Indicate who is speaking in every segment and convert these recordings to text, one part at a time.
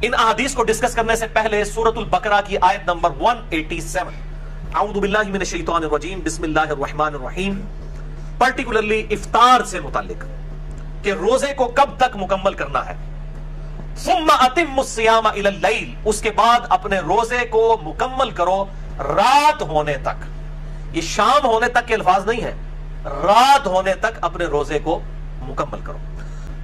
Speaker 1: इन अहादीस को डिस्कस करने से पहले सूरतुल बकरा की आयत नंबर 187, अऊज़ु बिल्लाहि मिनश शैतानिर रजीम, बिस्मिल्लाहिर रहमानिर रहीम, पर्टिकुलरली इफ्तार से मुताल्लिक कि रोजे को कब तक मुकम्मल करना है। सुम्मा अतिम्मुस सियामा इलल लैल, उसके बाद अपने रोजे को मुकम्मल करो रात होने तक। ये शाम होने तक के अल्फाज नहीं है, रात होने तक अपने रोजे को मुकम्मल करो।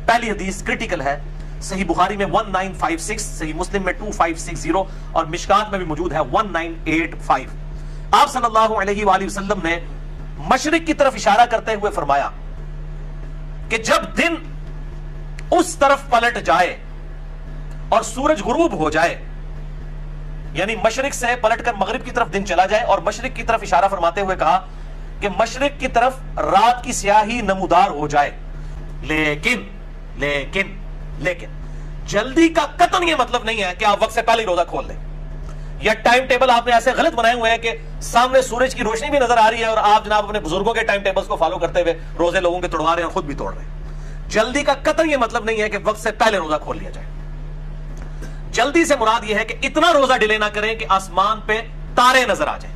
Speaker 1: पहली हदीस क्रिटिकल है, सही बुखारी में 1956, सही मुस्लिम में 2560 और मिशकात में भी मौजूद है 1985। आप सल्लल्लाहु अलैहि वसल्लम ने मशरिक की तरफ इशारा करते हुए फरमाया कि जब दिन उस तरफ पलट जाए और सूरज गुरूब हो जाए, यानी मशरिक से पलटकर मगरिब की तरफ दिन चला जाए, और मशरिक की तरफ इशारा फरमाते हुए कहा कि मशरिक की तरफ रात की स्याही नमूदार हो जाए। लेकिन लेकिन लेकिन जल्दी का कतन ये मतलब नहीं है कि आप वक्त से पहले रोजा खोल लें, या टाइम टेबल आपने ऐसे गलत बनाए हुए हैं कि सामने सूरज की रोशनी भी नजर आ रही है और आप जनाब अपने बुजुर्गों के टाइम टेबल्स को फॉलो करते हुए रोजे लोगों के तोड़वा रहे हैं और खुद भी तोड़ रहे हैं। जल्दी का कतन ये मतलब नहीं है कि वक्त से पहले रोजा खोल लिया जाए। जल्दी से मुराद यह है कि इतना रोजा डिले ना करें कि आसमान पे तारे नजर आ जाए,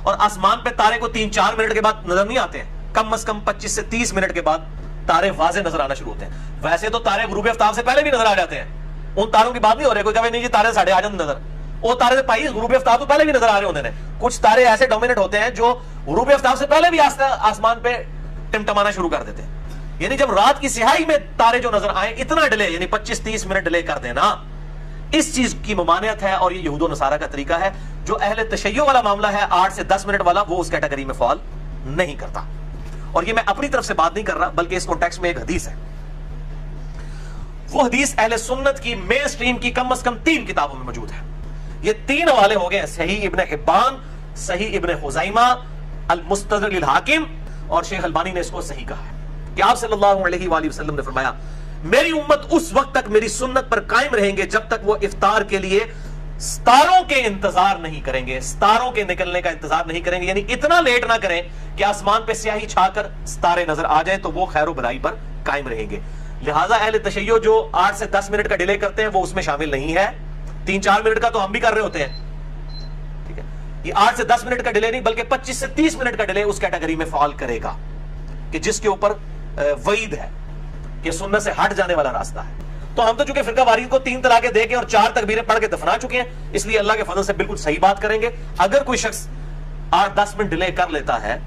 Speaker 1: और आसमान पे तारे को 3-4 मिनट के बाद नजर नहीं आते हैं, कम से कम 25 से 30 मिनट के बाद तारे वाज़े नजर आना शुरू होते हैं। वैसे तो तारे गुरूब आफ्ताब से पहले भी नजर आ जाते हैं, उन तारों की बात नहीं हो रही। कोई कहे नहीं जी तारे साढ़े आ जाते नजर, वो तारे से पाई गुरूब आफ्ताब तो पहले भी नजर आ रहे होते हैं। कुछ तारे ऐसे डोमिनेट होते हैं जो गुरूब आफ्ताब से पहले भी आसमान पे टिमटमाना शुरू कर देते हैं। यानी जब रात की सिहाई में तारे जो नजर आए, इतना डिले यानी 25-30 मिनट डिले कर देना, इस चीज की ममानियत है, और ये यहूद नसारा का तरीका है। जो अहले तशय्यो वाला मामला है 8 से 10 मिनट वाला, वो उस कैटेगरी में फॉल नहीं करता। और ये मैं अपनी तरफ से बात नहीं कर रहा, बल्कि इस कॉन्टेक्स्ट में एक हदीस है। वो हदीस अहले सुन्नत की मेन स्ट्रीम की कम से कम 3 किताबों में मौजूद है। ये 3 हवाले हो गए, सही इब्न हिब्बान, सही इब्न खुज़ैमा, अल मुस्तदरक लिल हाकिम, और शेख अलबानी ने इसको सही कहा है कि आप सल्लल्लाहु अलैहि वसल्लम ने फरमाया, मेरी उम्मत उस वक्त तक मेरी सुन्नत पर कायम रहेंगे जब तक वो इफ्तार के लिए सितारों के इंतजार नहीं करेंगे, सितारों के निकलने का इंतजार नहीं करेंगे। यानी इतना लेट ना करें कि आसमान पे स्याही छाकर सितारे नजर आ जाए, तो वो खैर भलाई पर कायम रहेंगे। लिहाजा अहले तशय्यो जो 8 से 10 मिनट का डिले करते हैं वो उसमें शामिल नहीं है। 3-4 मिनट का तो हम भी कर रहे होते हैं, ठीक है। ये 8 से 10 मिनट का डिले नहीं, बल्कि 25 से 30 मिनट का डिले उस कैटेगरी में फॉल करेगा कि जिसके ऊपर वईद है कि सुन्नत से हट जाने वाला रास्ता है। तो हम तो चूंकि फिरका वारीद को 3 तलाके दे के और 4 तकबीरें पढ़ के दफना चुके हैं, इसलिए अल्लाह के फजल से बिल्कुल सही बात करेंगे। अगर कोई शख्स 8-10 मिनट डिले कर लेता है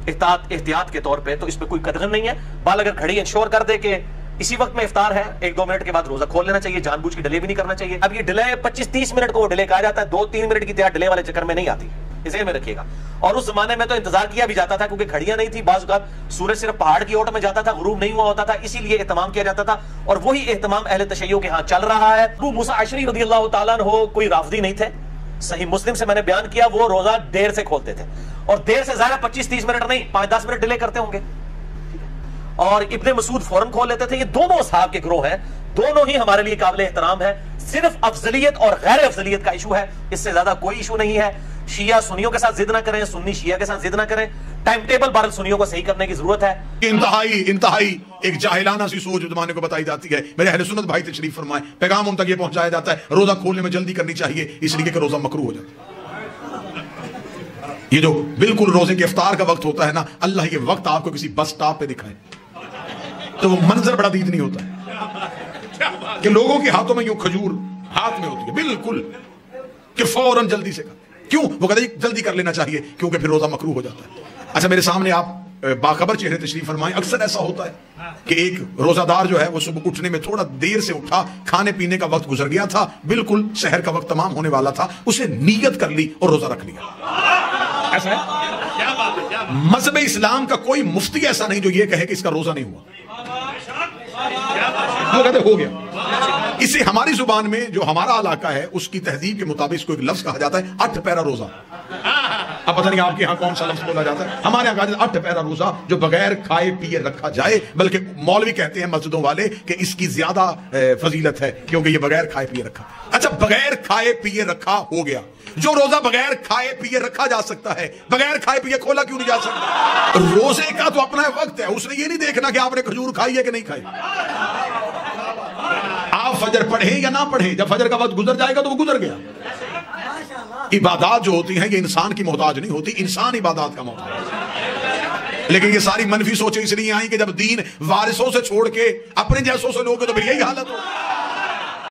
Speaker 1: एहतियात के तौर पे, तो इसमें कोई कदर नहीं है। बाल अगर घड़ी इंश्योर कर दे कि इसी वक्त में इफ्तार है, 1-2 मिनट के बाद रोजा खोल लेना चाहिए, जानबूझ के डिले भी नहीं करना चाहिए। अब ये डिले 25-30 मिनट को डिले कहा जाता है, 2-3 मिनट की तैयार डिले वाले चक्कर में नहीं आती, इसे में रखिएगा। और उस जमाने में तो इंतजार किया भी जाता था, क्योंकि घड़ियां नहीं थी, बाज़ औक़ात सूरज सिर्फ पहाड़ की ओट में जाता था, गुरूब नहीं हुआ होता था, इसीलिए एहतमाम किया जाता था, और वही एहतमाम अहले तशय्यो के यहाँ चल रहा है। अबू मूसा अशरी रज़ियल्लाहु ताला अन्हु कोई राफ़िदी नहीं थे, सही मुस्लिम से मैंने बयान किया, वो रोजा देर से खोलते थे, और देर से ज्यादा 25-30 मिनट नहीं, 5-10 मिनट डिले करते होंगे, और इब्ने मसूद फौरन खोल लेते थे। ये दोनों असहाब के ग्रोह हैं, दोनों ही हमारे लिए काबिल एहतराम है। सिर्फ अफजलियत और गैर अफजलियत का इशू है, इससे ज्यादा कोई इशू नहीं है। शिया सुन्नियों के साथ जिद ना करें, सुन्नी शिया के साथ जिद ना करें। टाइम टेबल बहरहाल सुन्नियों को सही करने की जरूरत है।
Speaker 2: इंतहाई एक जाहिलाना सी सोच जमाने को बताई जाती है। मेरे अहले सुन्नत भाई तशरीफ फरमाए, पैगाम उन तक ये पहुंचाया जाता है रोजा खोलने में जल्दी करनी चाहिए, इसलिए कि रोजा मकरूह हो जाता है। ये जो बिल्कुल रोजे के इफ्तार का वक्त होता है ना, अल्लाह ये वक्त आपको किसी बस स्टॉप पे दिखाए तो वो मंजर बड़ा दीद नहीं होता है कि लोगों के हाथों में यूं खजूर हाथ में होती है, बिल्कुल कि फौरन जल्दी से कर। क्यों? वो कहते हैं जल्दी कर लेना चाहिए क्योंकि फिर रोजा मकरूह हो जाता है। अच्छा, मेरे सामने आप बाखबर चेहरे तशरीफ फरमाएं, अक्सर ऐसा होता है कि एक रोजादार जो है वो सुबह उठने में थोड़ा देर से उठा, खाने पीने का वक्त गुजर गया था, बिल्कुल शहर का वक्त तमाम होने वाला था, उसे नीयत कर ली और रोजा रख लिया। ऐसा है? मज़हब इस्लाम का कोई मुफ्ती ऐसा नहीं जो ये कहे कि इसका रोजा नहीं हुआ, वो कहते हो गया। इसे हमारी जुबान में जो हमारा इलाका है उसकी तहजीब के मुताबिक इसको एक लफ्ज कहा जाता है 8 पैरा रोजा। अब पता नहीं आपके यहाँ कौन सा लफ्ज बोला जाता है, हमारे यहाँ 8 पैरा रोजा जो बगैर खाए पिए रखा जाए, बल्कि मौलवी कहते हैं मस्जिदों वाले कि इसकी ज्यादा फजीलत है क्योंकि ये बगैर खाए पिए रखा। अच्छा, बगैर खाए पिए रखा हो गया, जो रोजा बगैर खाए पिए रखा जा सकता है, बगैर खाए पिए खोला क्यों नहीं जा सकता? रोजे का तो अपना वक्त है, उसने ये नहीं देखना कि आपने खजूर खाई है कि नहीं खाई। आप آپ فجر پڑھیں یا نہ پڑھیں، جب فجر کا وقت گزر جائے گا تو وہ گزر گیا۔ عبادات جو ہوتی ہیں یہ انسان کی محتاج نہیں ہوتی، انسان عبادات کا محتاج ہے۔ لیکن یہ ساری منفی سوچیں اس لیے آئیں کہ جب دین وارثوں سے چھوڑ کے اپنے جیسوں سے لوگے تو پھر یہی حالت ہو۔